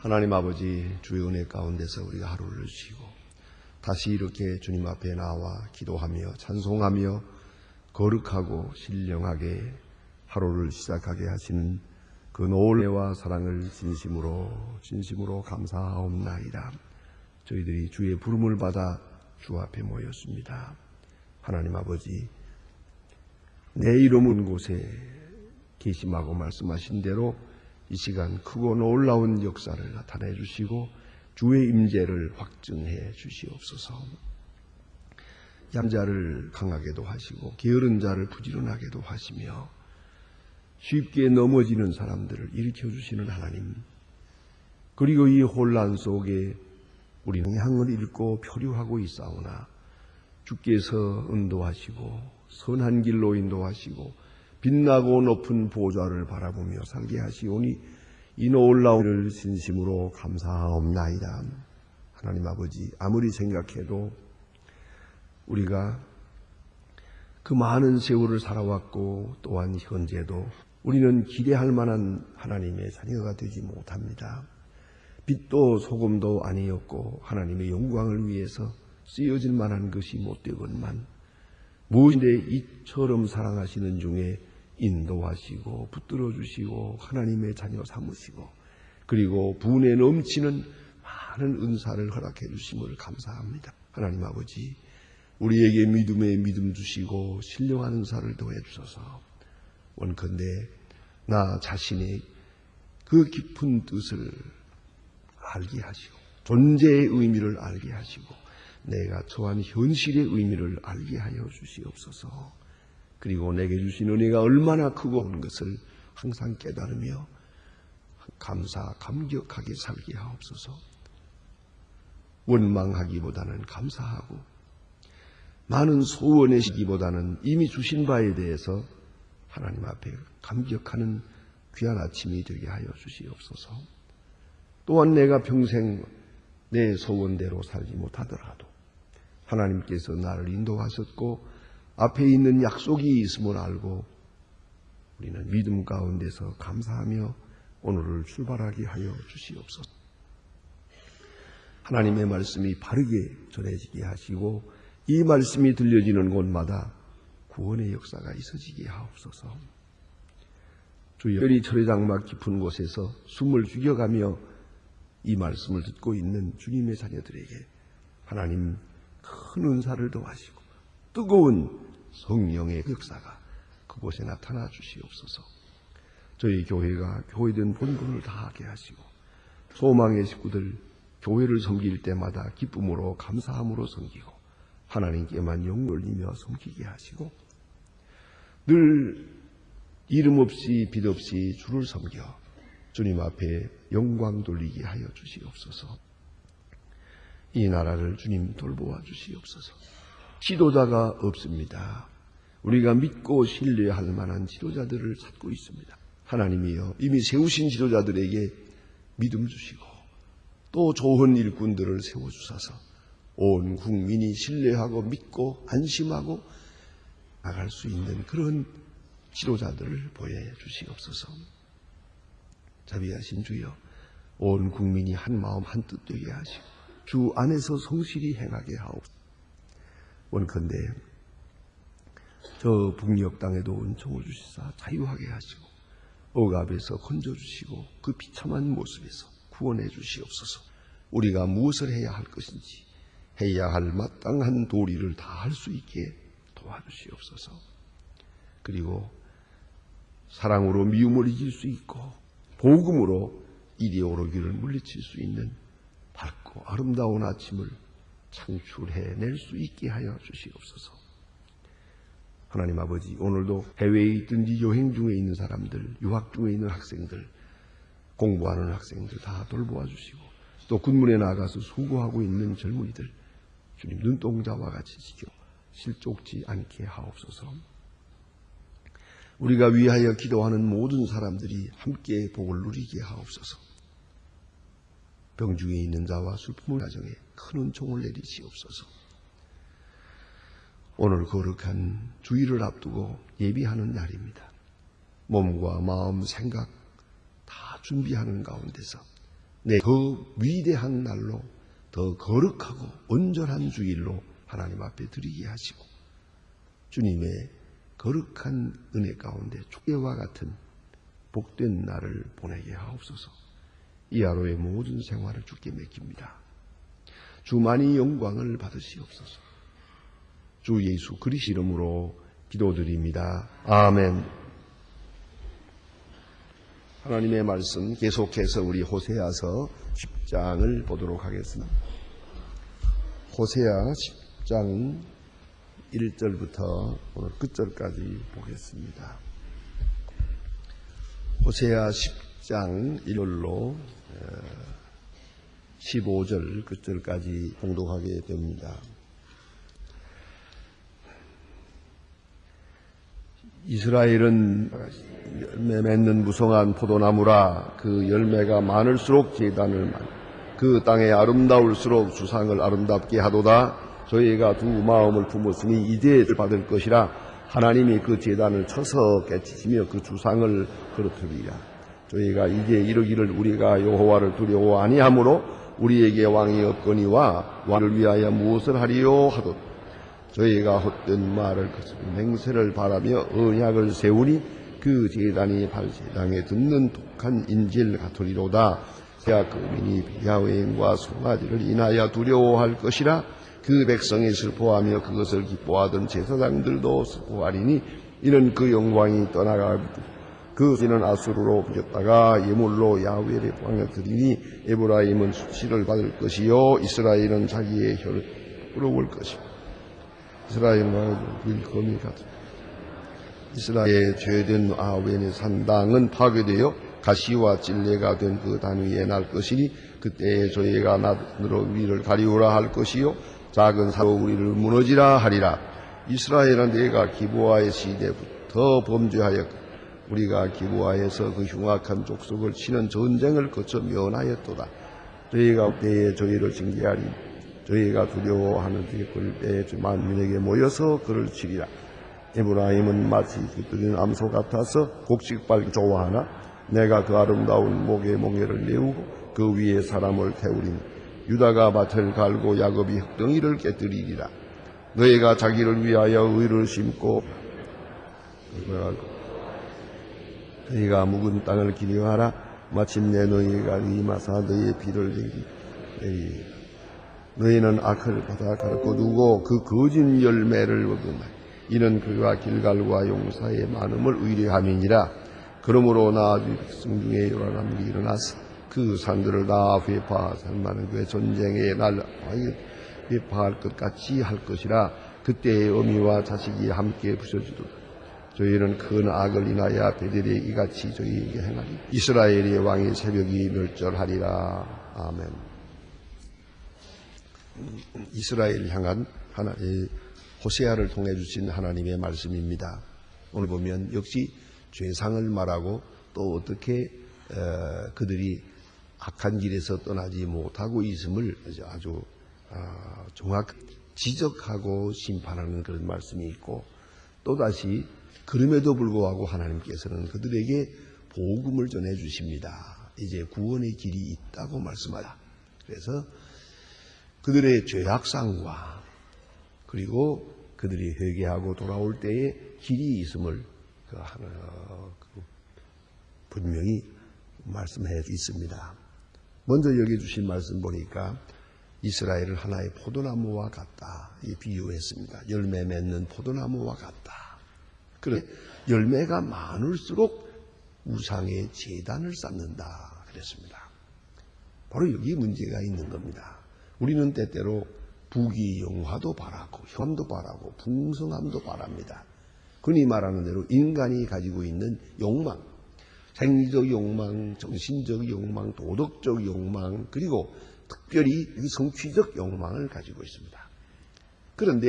하나님 아버지, 주의 은혜 가운데서 우리가 하루를 쉬고 다시 이렇게 주님 앞에 나와 기도하며 찬송하며 거룩하고 신령하게 하루를 시작하게 하시는 그 노래와 사랑을 진심으로 감사하옵나이다. 저희들이 주의 부름을 받아 주 앞에 모였습니다. 하나님 아버지, 내 이름은 곳에 계심하고 말씀하신 대로 이 시간 크고 놀라운 역사를 나타내 주시고 주의 임재를 확증해 주시옵소서. 얌자를 강하게도 하시고 게으른 자를 부지런하게도 하시며 쉽게 넘어지는 사람들을 일으켜 주시는 하나님, 그리고 이 혼란 속에 우리는 향을 잃고 표류하고 있사오나 주께서 인도하시고 선한 길로 인도하시고 빛나고 높은 보좌를 바라보며 살게 하시오니 이 놀라운 일을 진심으로 감사하옵나이다. 하나님 아버지, 아무리 생각해도 우리가 그 많은 세월을 살아왔고 또한 현재도 우리는 기대할 만한 하나님의 자녀가 되지 못합니다. 빛도 소금도 아니었고 하나님의 영광을 위해서 쓰여질 만한 것이 못되건만 무엇인데 이처럼 사랑하시는 중에 인도하시고 붙들어 주시고 하나님의 자녀 삼으시고 그리고 분에 넘치는 많은 은사를 허락해 주심을 감사합니다. 하나님 아버지, 우리에게 믿음에 믿음 주시고 신령한 은사를 더해 주셔서 원컨대 나 자신의 그 깊은 뜻을 알게 하시고 존재의 의미를 알게 하시고 내가 처한 현실의 의미를 알게 하여 주시옵소서. 그리고 내게 주신 은혜가 얼마나 크고 온 것을 항상 깨달으며 감격하게 살게 하옵소서. 원망하기보다는 감사하고 많은 소원의 시기보다는 이미 주신 바에 대해서 하나님 앞에 감격하는 귀한 아침이 되게 하여 주시옵소서. 또한 내가 평생 내 소원대로 살지 못하더라도 하나님께서 나를 인도하셨고 앞에 있는 약속이 있음을 알고 우리는 믿음 가운데서 감사하며 오늘을 출발하게 하여 주시옵소서. 하나님의 말씀이 바르게 전해지게 하시고 이 말씀이 들려지는 곳마다 구원의 역사가 있어지게 하옵소서. 주여, 별이 철회장막 깊은 곳에서 숨을 죽여가며 이 말씀을 듣고 있는 주님의 자녀들에게 하나님 큰 은사를 더하시고 뜨거운 성령의 역사가 그곳에 나타나 주시옵소서. 저희 교회가 교회된 본분을 다하게 하시고 소망의 식구들 교회를 섬길 때마다 기쁨으로 감사함으로 섬기고 하나님께만 영광 올리며 섬기게 하시고 늘 이름 없이 빛 없이 주를 섬겨 주님 앞에 영광 돌리게 하여 주시옵소서. 이 나라를 주님 돌보아 주시옵소서. 지도자가 없습니다. 우리가 믿고 신뢰할 만한 지도자들을 찾고 있습니다. 하나님이여, 이미 세우신 지도자들에게 믿음 주시고 또 좋은 일꾼들을 세워주셔서 온 국민이 신뢰하고 믿고 안심하고 나갈 수 있는 그런 지도자들을 보여주시옵소서. 자비하신 주여, 온 국민이 한 마음 한 뜻 되게 하시고 주 안에서 성실히 행하게 하옵소서. 원컨대 저 북녘 땅에도 은총을 주시사 자유하게 하시고 억압에서 건져주시고 그 비참한 모습에서 구원해 주시옵소서. 우리가 무엇을 해야 할 것인지 해야 할 마땅한 도리를 다 할 수 있게 도와주시옵소서. 그리고 사랑으로 미움을 이길 수 있고 복음으로 이리 오르기를 물리칠 수 있는 밝고 아름다운 아침을 창출해낼 수 있게 하여 주시옵소서. 하나님 아버지, 오늘도 해외에 있든지 여행 중에 있는 사람들, 유학 중에 있는 학생들, 공부하는 학생들 다 돌보아 주시고 또 군문에 나가서 수고하고 있는 젊은이들 주님 눈동자와 같이 지켜 실족지 않게 하옵소서. 우리가 위하여 기도하는 모든 사람들이 함께 복을 누리게 하옵소서. 병중에 있는 자와 슬픔을 가정에 큰 은총을 내리시옵소서. 오늘 거룩한 주일을 앞두고 예비하는 날입니다. 몸과 마음, 생각 다 준비하는 가운데서 더 위대한 날로, 더 거룩하고 온전한 주일로 하나님 앞에 드리게 하시고 주님의 거룩한 은혜 가운데 축제와 같은 복된 날을 보내게 하옵소서. 이 하루의 모든 생활을 주께 맡깁니다. 주만이 영광을 받으시옵소서. 주 예수 그리스도 이름으로 기도드립니다. 아멘. 하나님의 말씀 계속해서 우리 호세아서 10장을 보도록 하겠습니다. 호세아 10장 1절부터 오늘 끝절까지 보겠습니다. 호세아 10장 1절로 15절 끝절까지 봉독하게 됩니다. 이스라엘은 열매 맺는 무성한 포도나무라. 그 열매가 많을수록 제단을 그 땅에 아름다울수록 주상을 아름답게 하도다. 저희가 두 마음을 품었으니 이제 받을 것이라. 하나님이 그 제단을 쳐서 깨치시며 그 주상을 그렇더리라. 저희가 이제 이르기를 우리가 여호와를 두려워 아니하므로 우리에게 왕이 없거니와 왕을 위하여 무엇을 하리요 하도다. 저희가 헛된 말을 거스르고 맹세를 바라며 언약을 세우니 그 제단이 발제당에 듣는 독한 인질 같으리로다. 새 거민이 비야외인과 송아지를 인하여 두려워할 것이라. 그 백성이 슬퍼하며 그것을 기뻐하던 제사장들도 슬퍼하리니 이는 그 영광이 떠나가 그 이는 아수르로 부렸다가 예물로 야훼를 방역드리니 에브라임은 수치를 받을 것이요 이스라엘은 자기의 혀를 부러울 것이고 이스라엘과 밀검이 같은 이스라엘의 죄된 아웬의 산당은 파괴되어 가시와 찔레가 된 그 단 위에 날 것이니 그때에 저희가 나으로 위를 가리우라 할 것이요 작은 사로 우리를 무너지라 하리라. 이스라엘은 내가 기브아의 시대부터 범죄하였고 우리가 기브아에서 그 흉악한 족속을 치는 전쟁을 거쳐 면하였도다. 저희가 그때에 저희를 징계하리. 저희가 두려워하는 그때에 만민에게 모여서 그를 치리라. 에브라임은 마치 깃들인 암소 같아서 곡식발 좋아하나 내가 그 아름다운 목의 몽에를 메우고 그 위에 사람을 태우리니 유다가 밭을 갈고 야곱이 흙덩이를 깨뜨리리라. 너희가 자기를 위하여 의를 심고 너희가 묵은 땅을 기려하라. 마침내 너희가 임하사 너희의 피를 내리 너희는 악을 받아 가르쳐 두고 그 거짓 열매를 얻으나 이는 그가 길갈과 용사의 많음을 의뢰함이니라. 그러므로 나 백성 중에 요란함이 일어나서 그 산들을 다 회파하 산많은 그의 전쟁의 날 회파할 것 같이 할 것이라. 그때의 어미와 자식이 함께 부서지도다. 저희는 큰 악을 인하여 베델에 이같이 저희에게 행하리. 이스라엘의 왕의 새벽이 멸절하리라. 아멘. 이스라엘 향한 하나님의 호세아를 통해 주신 하나님의 말씀입니다. 오늘 보면 역시 죄상을 말하고 또 어떻게 그들이 악한 길에서 떠나지 못하고 있음을 아주 정확히 지적하고 심판하는 그런 말씀이 있고 또다시 그럼에도 불구하고 하나님께서는 그들에게 복음을 전해 주십니다. 이제 구원의 길이 있다고 말씀하다. 그래서 그들의 죄악상과 그리고 그들이 회개하고 돌아올 때에 길이 있음을 분명히 말씀해 있습니다. 먼저 여기 주신 말씀 보니까 이스라엘을 하나의 포도나무와 같다. 이 비유했습니다. 열매 맺는 포도나무와 같다. 그래 열매가 많을수록 우상의 제단을 쌓는다 그랬습니다. 바로 여기 문제가 있는 겁니다. 우리는 때때로 부귀영화도 바라고 혐도 바라고 풍성함도 바랍니다. 흔히 말하는 대로 인간이 가지고 있는 욕망, 생리적 욕망, 정신적 욕망, 도덕적 욕망, 그리고 특별히 성취적 욕망을 가지고 있습니다. 그런데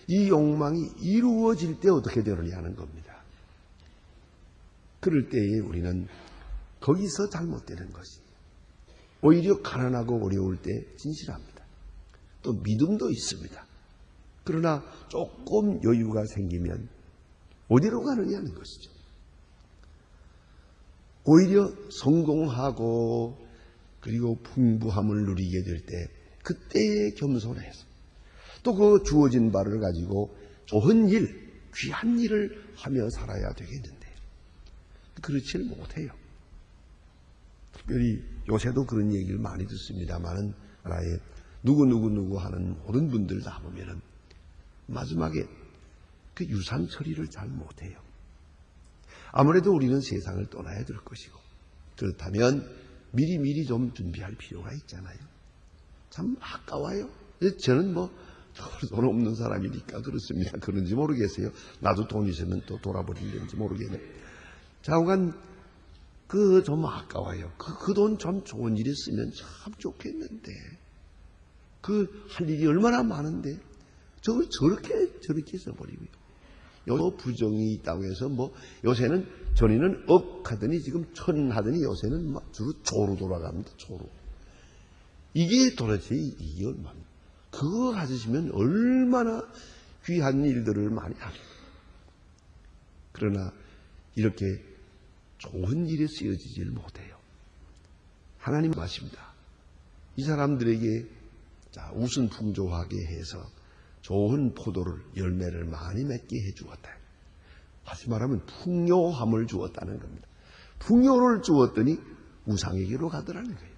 이 욕망이 이루어질 때 어떻게 되느냐는 겁니다. 그럴 때에 우리는 거기서 잘못되는 것이 오히려 가난하고 어려울 때 진실합니다. 또 믿음도 있습니다. 그러나 조금 여유가 생기면 어디로 가느냐는 것이죠. 오히려 성공하고 그리고 풍부함을 누리게 될 때 그때의 겸손해서 또 그 주어진 바를 가지고 좋은 일, 귀한 일을 하며 살아야 되겠는데 그렇지를 못해요. 특별히 요새도 그런 얘기를 많이 듣습니다만은 나라에 누구 하는 모든 분들 다 보면은 마지막에 그 유산 처리를 잘 못해요. 아무래도 우리는 세상을 떠나야 될 것이고 그렇다면 미리 좀 준비할 필요가 있잖아요. 참 아까워요. 저는 돈 없는 사람이니까 그렇습니다. 그런지 모르겠어요. 나도 돈 있으면 또 돌아버리는지 모르겠네. 자오간 좀 아까워요. 그 돈 좀 좋은 일에 쓰면 참 좋겠는데 할 일이 얼마나 많은데 저걸 저렇게 써버리고요. 요 부정이 있다고 해서 요새는 전에는 억 하더니 지금 천 하더니 요새는 주로 조로 돌아갑니다. 조로. 이게 도대체 이게 얼마입니까? 그거 가지시면 얼마나 귀한 일들을 많이 하겠어요. 그러나 이렇게 좋은 일에 쓰여지질 못해요. 하나님은 말씀입니다. 이 사람들에게 웃은 풍조하게 해서 좋은 포도를 열매를 많이 맺게 해주었다. 다시 말하면 풍요함을 주었다는 겁니다. 풍요를 주었더니 우상에게로 가더라는 거예요.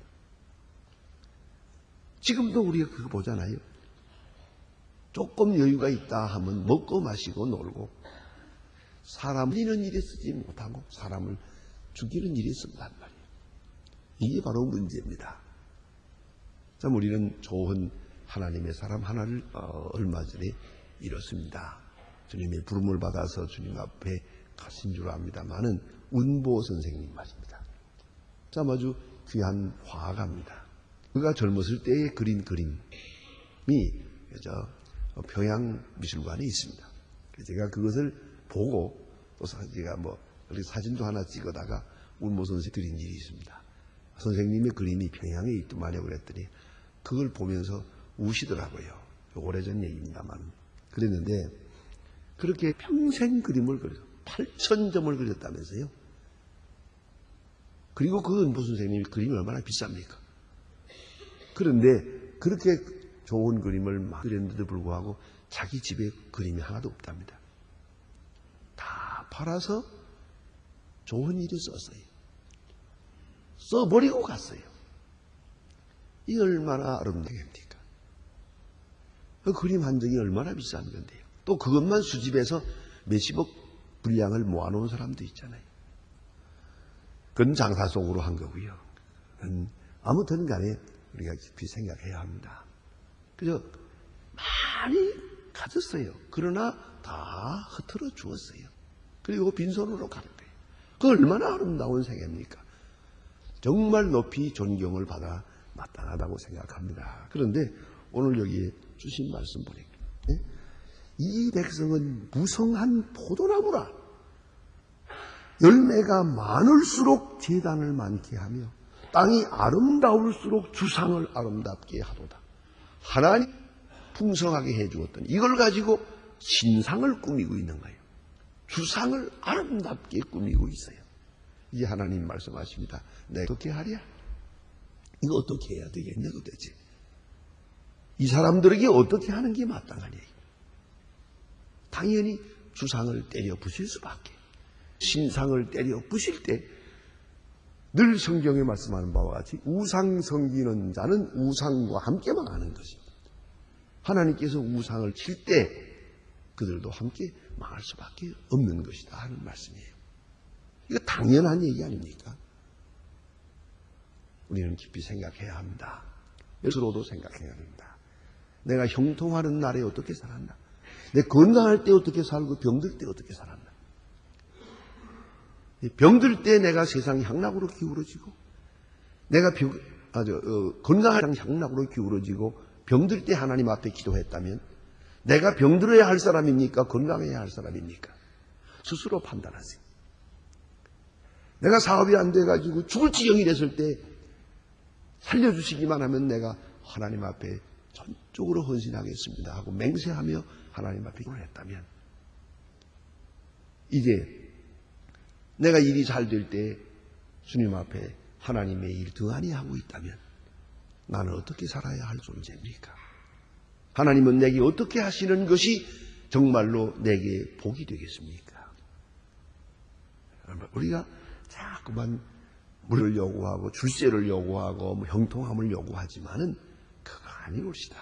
지금도 우리가 그거 보잖아요. 조금 여유가 있다 하면 먹고 마시고 놀고 사람 살리는 일에 쓰지 못하고 사람을 죽이는 일에 쓴단 말이에요. 이게 바로 문제입니다. 참 우리는 좋은 하나님의 사람 하나를 얼마 전에 잃었습니다. 주님의 부름을 받아서 주님 앞에 가신 줄 압니다만은 운보 선생님 말입니다. 참 아주 귀한 화가입니다. 그가 젊었을 때에 그린 그림이 평양미술관에 있습니다. 제가 그것을 보고 또 제가 사진도 하나 찍어다가 운보 선생님 드린 일이 있습니다. 선생님의 그림이 평양에 있더만요. 그랬더니 그걸 보면서 우시더라고요. 오래전 얘기입니다만. 그랬는데 그렇게 평생 그림을 그려서 8,000점을 그렸다면서요. 그리고 그 운보 선생님이 그림이 얼마나 비쌉니까? 그런데 그렇게 좋은 그림을 막 그렸는데도 불구하고 자기 집에 그림이 하나도 없답니다. 다 팔아서 좋은 일에 썼어요. 써버리고 갔어요. 이 얼마나 아름다입니까? 그 그림 한 장이 얼마나 비싼 건데요. 또 그것만 수집해서 몇십억 분량을 모아놓은 사람도 있잖아요. 그건 장사 속으로 한 거고요. 아무튼 간에 우리가 깊이 생각해야 합니다. 그저 많이 가졌어요. 그러나 다 흐트러 주었어요. 그리고 빈손으로 가는 거예요. 그 얼마나 아름다운 생애입니까? 정말 높이 존경을 받아 마땅하다고 생각합니다. 그런데 오늘 여기에 주신 말씀 보니까 이 백성은 무성한 포도나무라. 열매가 많을수록 제단을 많게 하며 땅이 아름다울수록 주상을 아름답게 하도다. 하나님 풍성하게 해주었더니 이걸 가지고 신상을 꾸미고 있는 거예요. 주상을 아름답게 꾸미고 있어요. 이제 하나님 말씀하십니다. 내가 어떻게 하랴? 이거 어떻게 해야 되겠냐 도대체? 이 사람들에게 어떻게 하는 게 마땅하냐? 당연히 주상을 때려 부실 수밖에. 신상을 때려 부실 때 늘 성경에 말씀하는 바와 같이 우상 섬기는 자는 우상과 함께 망하는 것입니다. 하나님께서 우상을 칠 때 그들도 함께 망할 수밖에 없는 것이다 하는 말씀이에요. 이거 당연한 얘기 아닙니까? 우리는 깊이 생각해야 합니다. 스스로도 생각해야 합니다. 내가 형통하는 날에 어떻게 살았나? 내 건강할 때 어떻게 살고 병들 때 어떻게 살았나? 병들 때 내가 세상 향락으로 기울어지고 내가 건강할 향락으로 기울어지고 병들 때 하나님 앞에 기도했다면 내가 병들어야 할 사람입니까? 건강해야 할 사람입니까? 스스로 판단하세요. 내가 사업이 안 돼가지고 죽을 지경이 됐을 때 살려주시기만 하면 내가 하나님 앞에 전적으로 헌신하겠습니다 하고 맹세하며 하나님 앞에 기도를 했다면 이제 내가 일이 잘 될 때 주님 앞에 하나님의 일 등한히 하고 있다면 나는 어떻게 살아야 할 존재입니까? 하나님은 내게 어떻게 하시는 것이 정말로 내게 복이 되겠습니까? 우리가 자꾸만 물을 요구하고 줄세를 요구하고 형통함을 요구하지만은 그거 아니옵시다.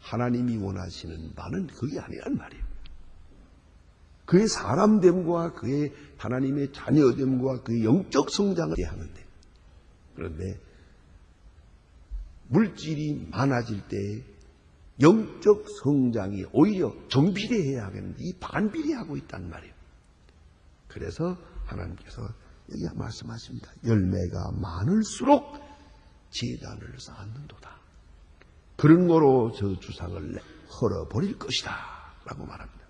하나님이 원하시는 바는 그게 아니란 말이에요. 그의 사람됨과 그의 하나님의 자녀됨과 그의 영적 성장을 하는데, 그런데 물질이 많아질 때 영적 성장이 오히려 정비례해야 하겠는데 이 반비례하고 있단 말이에요. 그래서 하나님께서 여기 말씀하십니다. 열매가 많을수록 제단을 쌓는도다. 그런 거로 저 주상을 헐어버릴 것이다 라고 말합니다.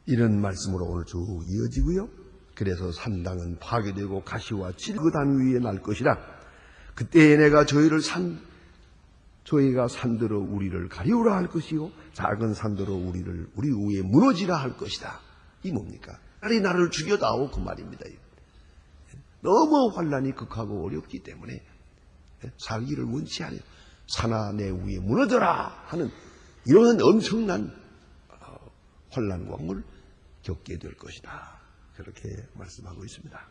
이런 말씀으로 오늘 쭉 이어지고요. 그래서 산당은 파괴되고 가시와 찔그단 위에 날 것이라. 그때에 내가 저희가 산들어 우리를 가리우라 할 것이요 작은 산들어 우리 위에 무너지라 할 것이다. 이 뭡니까? 차라리 나를 죽여다오 그 말입니다. 너무 환난이 극하고 어렵기 때문에 살기를 원치 않아요. 산아 내 위에 무너져라 하는 이런 엄청난 환난광을 겪게 될 것이다. 그렇게 말씀하고 있습니다.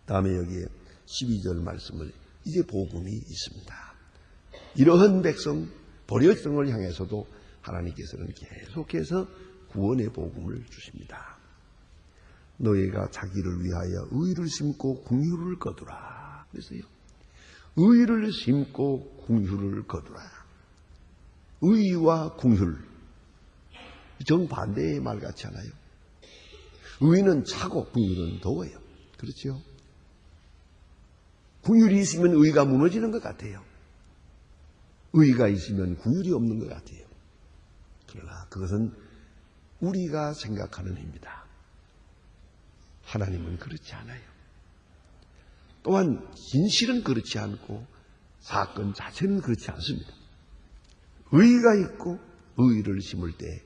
다음에 여기에 12절 말씀을 이제 복음이 있습니다. 이러한 백성, 버려성을 향해서도 하나님께서는 계속해서 구원의 복음을 주십니다. 너희가 자기를 위하여 의를 심고 궁휼을 거두라. 그래서요. 의를 심고 궁휼을 거두라. 의와 궁휼. 정반대의 말 같지 않아요? 의는 차고 궁휼은 더워요. 그렇죠? 궁휼이 있으면 의가 무너지는 것 같아요. 의가 있으면 궁휼이 없는 것 같아요. 그러나 그것은 우리가 생각하는 의입니다. 하나님은 그렇지 않아요. 또한 진실은 그렇지 않고 사건 자체는 그렇지 않습니다. 의가 있고 의를 심을 때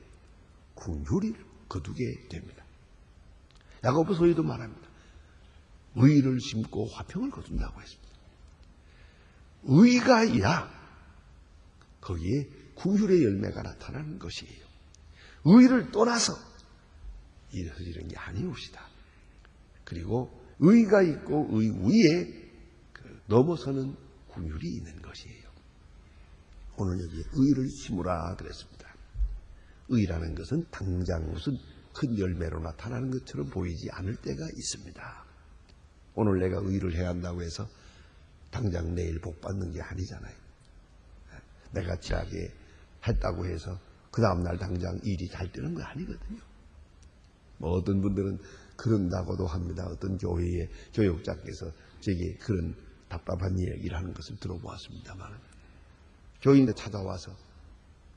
궁휼이 거두게 됩니다. 야고보서에도 말합니다. 의를 심고 화평을 거둔다고 했습니다. 의가 있어야 거기에 궁휼의 열매가 나타나는 것이에요. 의를 떠나서 이런 게 아니옵시다. 그리고 의가 있고 의 위에 넘어서는 궁휼이 있는 것이에요. 오늘 여기 의를 심으라 그랬습니다. 의라는 것은 당장 무슨 큰 열매로 나타나는 것처럼 보이지 않을 때가 있습니다. 오늘 내가 의를 해야 한다고 해서 당장 내일 복 받는 게 아니잖아요. 내가 지하게 했다고 해서 그 다음날 당장 일이 잘 되는 거 아니거든요. 어떤 분들은 그런다고도 합니다. 어떤 교회의 교육자께서 제게 그런 답답한 얘기를 하는 것을 들어보았습니다만, 교인들 찾아와서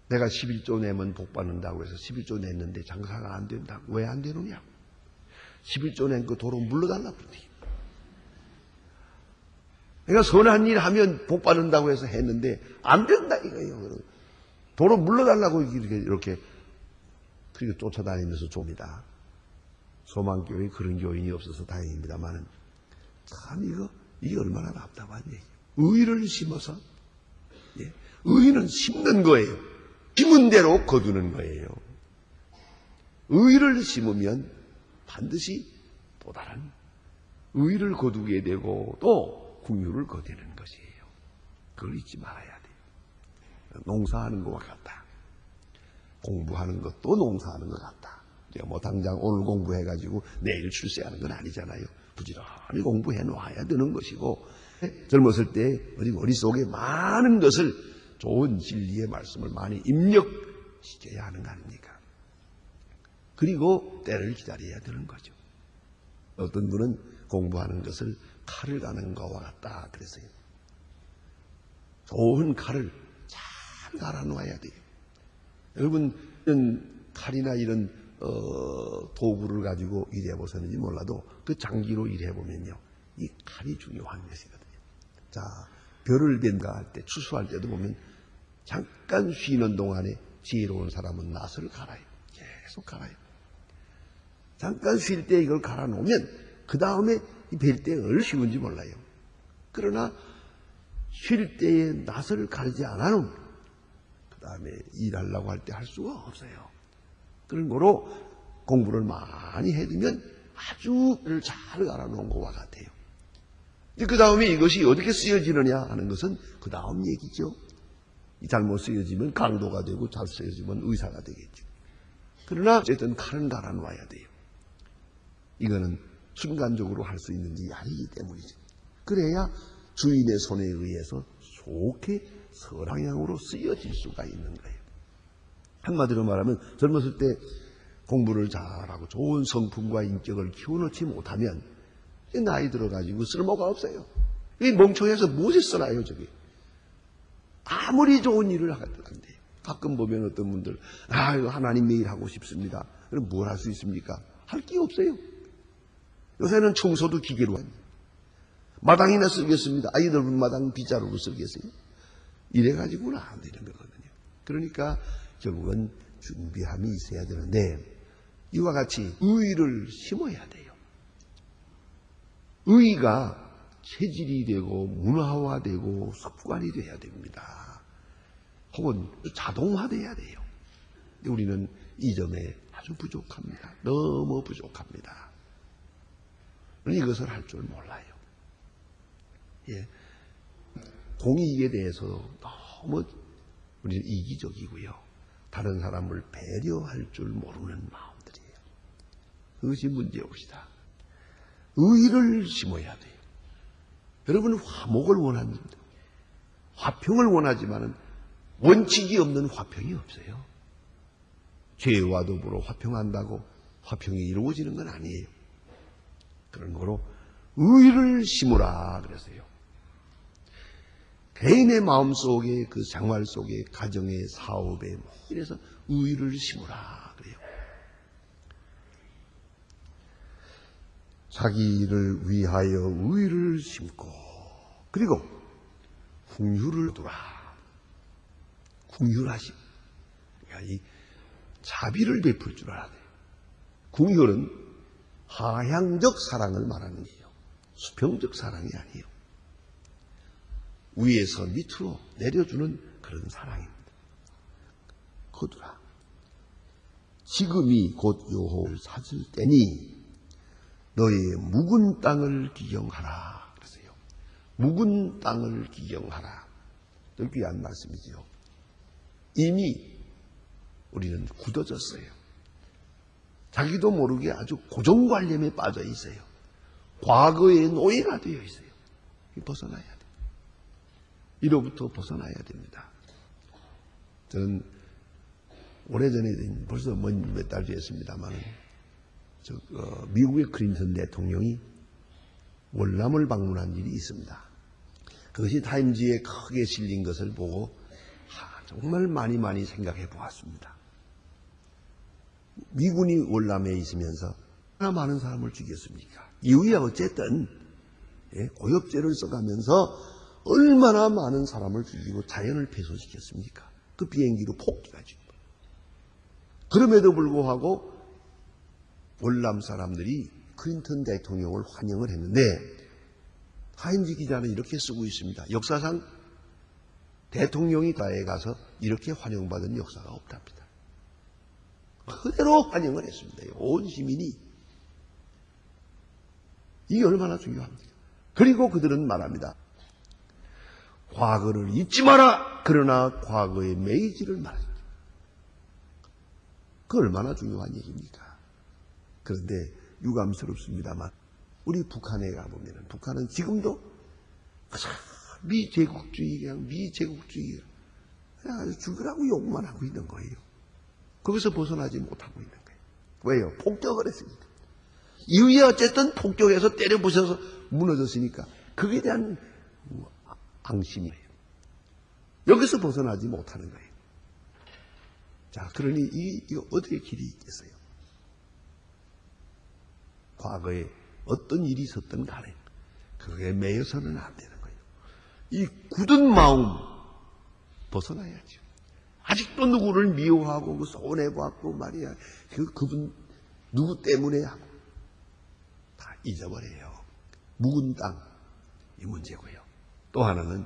내가 11조 내면 복 받는다고 해서 11조 냈는데 장사가 안 된다. 왜 안 되느냐? 11조 낸 그 도로 물러달라고 그러더니, 내가 선한 일 하면 복 받는다고 해서 했는데 안 된다 이거예요. 도로 물러달라고 이렇게 그리고 쫓아다니면서 줍니다. 소망교회 그런 교인이 없어서 다행입니다만, 참 이게 얼마나 답답한 얘기예요. 의를 심어서, 의는 심는 거예요. 심은 대로 거두는 거예요. 의를 심으면 반드시 또 다른 의를 거두게 되고 또 궁휼을 거두는 것이에요. 그걸 잊지 말아야 돼요. 농사하는 것과 같다. 공부하는 것도 농사하는 것 같다. 뭐 당장 오늘 공부해가지고 내일 출세하는 건 아니잖아요. 부지런히 공부해 놓아야 되는 것이고, 젊었을 때 우리 머릿속에 많은 것을 좋은 진리의 말씀을 많이 입력시켜야 하는 거 아닙니까? 그리고 때를 기다려야 되는 거죠. 어떤 분은 공부하는 것을 칼을 가는 것과 같다 그랬어요. 좋은 칼을 잘 갈아놓아야 돼요. 여러분 이런 칼이나 이런 도구를 가지고 일해보셨는지 몰라도 그 장기로 일해보면요, 이 칼이 중요한 것이거든요. 자, 벼를 댄가 할 때, 추수할 때도 보면 잠깐 쉬는 동안에 지혜로운 사람은 낫을 갈아요. 계속 갈아요. 잠깐 쉴 때 이걸 갈아놓으면 그 다음에 뵐 때 얼마나 쉬운지 몰라요. 그러나 쉴 때에 낯을 가리지 않아는 그 다음에 일하려고 할 때 할 수가 없어요. 그런 거로 공부를 많이 해두면 아주 잘 알아놓은 것과 같아요. 그 다음에 이것이 어떻게 쓰여지느냐 하는 것은 그 다음 얘기죠. 잘못 쓰여지면 강도가 되고 잘 쓰여지면 의사가 되겠죠. 그러나 어쨌든 칼은 갈아놓아야 돼요. 이거는 순간적으로 할 수 있는 일이 아니기 때문이죠. 그래야 주인의 손에 의해서 좋게 서방향으로 쓰여질 수가 있는 거예요. 한마디로 말하면 젊었을 때 공부를 잘하고 좋은 성품과 인격을 키워놓지 못하면 나이 들어가지고 쓸모가 없어요. 이 멍청해서 무엇에 써나요, 저게. 아무리 좋은 일을 하겠다 안 돼요. 가끔 보면 어떤 분들, 하나님 매일 하고 싶습니다. 그럼 뭘 할 수 있습니까? 할 게 없어요. 요새는 청소도 기계로 합니다. 마당이나 쓰겠습니다. 아이들 마당 빗자루로 쓰겠어요. 이래가지고는 안 되는 거거든요. 그러니까 결국은 준비함이 있어야 되는데 이와 같이 의의를 심어야 돼요. 의의가 체질이 되고 문화화되고 습관이 돼야 됩니다. 혹은 자동화돼야 돼요. 우리는 이 점에 아주 부족합니다. 너무 부족합니다. 이것을 할 줄 몰라요. 예. 공익에 대해서 너무 우리는 이기적이고요. 다른 사람을 배려할 줄 모르는 마음들이에요. 그것이 문제옵시다. 의의를 심어야 돼요. 여러분은 화목을 원합니다. 화평을 원하지만 원칙이 없는 화평이 없어요. 죄와 더불어 화평한다고 화평이 이루어지는 건 아니에요. 그런 거로 의의를 심으라 그랬어요. 개인의 마음속에 그 생활 속에 가정의 사업에 이래서 의의를 심으라 그래요. 자기를 위하여 의의를 심고 그리고 궁휼을 두라. 궁휼하심. 그러니까 이 자비를 베풀 줄 알아야 돼요. 궁휼은 하향적 사랑을 말하는 거예요. 수평적 사랑이 아니에요. 위에서 밑으로 내려주는 그런 사랑입니다. 거두라. 지금이 곧 여호와를 찾을 때니 너의 묵은 땅을 기경하라. 그랬어요. 묵은 땅을 기경하라. 귀한 말씀이지요. 이미 우리는 굳어졌어요. 자기도 모르게 아주 고정관념에 빠져 있어요. 과거의 노예가 되어 있어요. 벗어나야 돼요. 이로부터 벗어나야 됩니다. 저는 오래전에 벌써 몇 달 됐습니다만 미국의 클린턴 대통령이 월남을 방문한 일이 있습니다. 그것이 타임지에 크게 실린 것을 보고 정말 많이 생각해 보았습니다. 미군이 월남에 있으면서 얼마나 많은 사람을 죽였습니까? 이후에 어쨌든 고엽제를 써가면서 얼마나 많은 사람을 죽이고 자연을 폐소시켰습니까? 그 비행기로 폭기가지고. 그럼에도 불구하고 월남 사람들이 클린턴 대통령을 환영을 했는데 타임지 기자는 이렇게 쓰고 있습니다. 역사상 대통령이 나라에 가서 이렇게 환영받은 역사가 없답니다. 그대로 환영을 했습니다. 온 시민이. 이게 얼마나 중요합니까? 그리고 그들은 말합니다. 과거를 잊지 마라. 그러나 과거에 매이지를 말아라. 그 얼마나 중요한 얘기입니까? 그런데 유감스럽습니다만 우리 북한에 가보면 북한은 지금도 미제국주의가 그냥 아주 죽으라고 욕만 하고 있는 거예요. 거기서 벗어나지 못하고 있는 거예요. 왜요? 폭격을 했으니까. 이후에 어쨌든 폭격해서 때려 부셔서 무너졌으니까 그에 대한 앙심이에요. 여기서 벗어나지 못하는 거예요. 자, 그러니 이거 어떻게 길이 있겠어요? 과거에 어떤 일이 있었던 간에 그게 매여서는 안 되는 거예요. 이 굳은 마음 벗어나야죠. 아직도 누구를 미워하고 손해봤고 말이야. 그분 누구 때문에 하고 다 잊어버려요. 묵은 땅, 이 문제고요. 또 하나는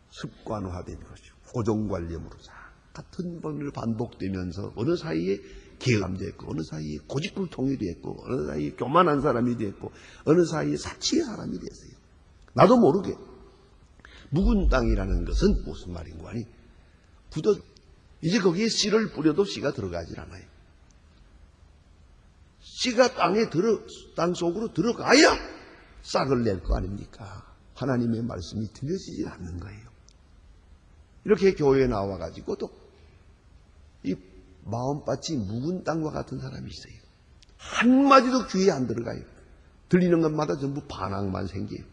습관화된 것이요. 고정관념으로 같은 번을 반복되면서 어느 사이에 계엄됐고, 어느 사이에 고집불통이 됐고, 어느 사이에 교만한 사람이 됐고, 어느 사이에 사치의 사람이 됐어요. 나도 모르게. 묵은 땅이라는 것은 무슨 말인고 하니, 이제 거기에 씨를 뿌려도 씨가 들어가질 않아요. 씨가 땅 속으로 들어가야 싹을 낼 거 아닙니까? 하나님의 말씀이 들려지지 않는 거예요. 이렇게 교회에 나와가지고도 이 마음밭이 묵은 땅과 같은 사람이 있어요. 한마디도 귀에 안 들어가요. 들리는 것마다 전부 반항만 생겨요.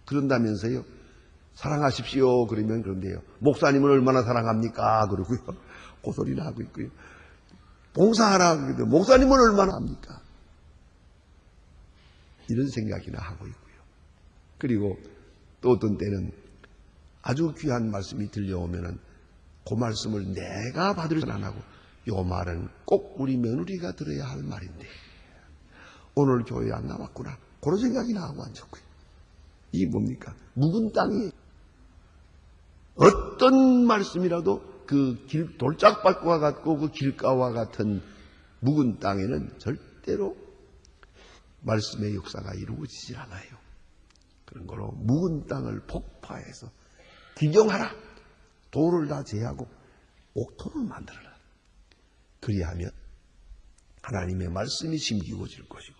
그런다면서요, 사랑하십시오 그러면 그런데요, 목사님은 얼마나 사랑합니까 그러고요, 고소리나 하고 있고요. 봉사하라 그러는데 목사님은 얼마나 합니까? 이런 생각이나 하고 있고요. 그리고 또 어떤 때는 아주 귀한 말씀이 들려오면은 그 말씀을 내가 받을 안 하고, 요 말은 꼭 우리 며느리가 들어야 할 말인데 오늘 교회에 안 나왔구나, 그런 생각이나 하고 앉았고요. 이게 뭡니까? 묵은 땅이 어떤 말씀이라도 그 돌짝밭과 같고 그 길가와 같은 묵은 땅에는 절대로 말씀의 역사가 이루어지질 않아요. 그런 거로 묵은 땅을 폭파해서 기경하라. 돌을 다 제하고 옥토를 만들어라. 그리하면 하나님의 말씀이 심기워질 것이고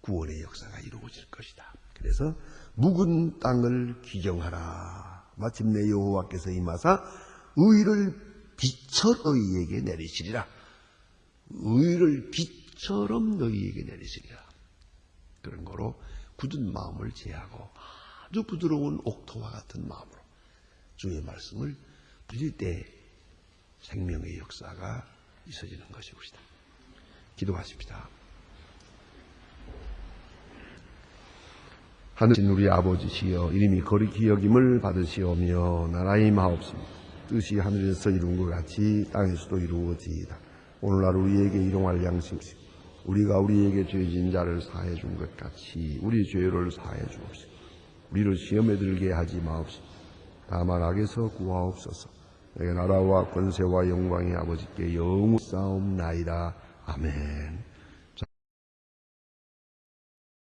구원의 역사가 이루어질 것이다. 그래서 묵은 땅을 기경하라. 마침내 여호와께서 임하사 의를 빛처럼 너희에게 내리시리라. 의를 빛처럼 너희에게 내리시리라. 그런 거로 굳은 마음을 제하고 아주 부드러운 옥토와 같은 마음으로 주의 말씀을 들릴 때 생명의 역사가 있어지는 것이옵시다. 기도하십시다. 하늘신 우리 아버지시여, 이름이 거룩히 여김을 받으시오며 나라의 마옵소서. 뜻이 하늘에서 이룬 것 같이 땅에서도 이루어지이다. 오늘날 우리에게 일용할 양식을 우리가 우리에게 죄진 자를 사해 준 것 같이 우리 죄를 사해 주옵시고, 우리를 시험에 들게 하지 마옵시고 다만 악에서 구하옵소서. 내게 나라와 권세와 영광이 아버지께 영원히 싸움나이다. 아멘.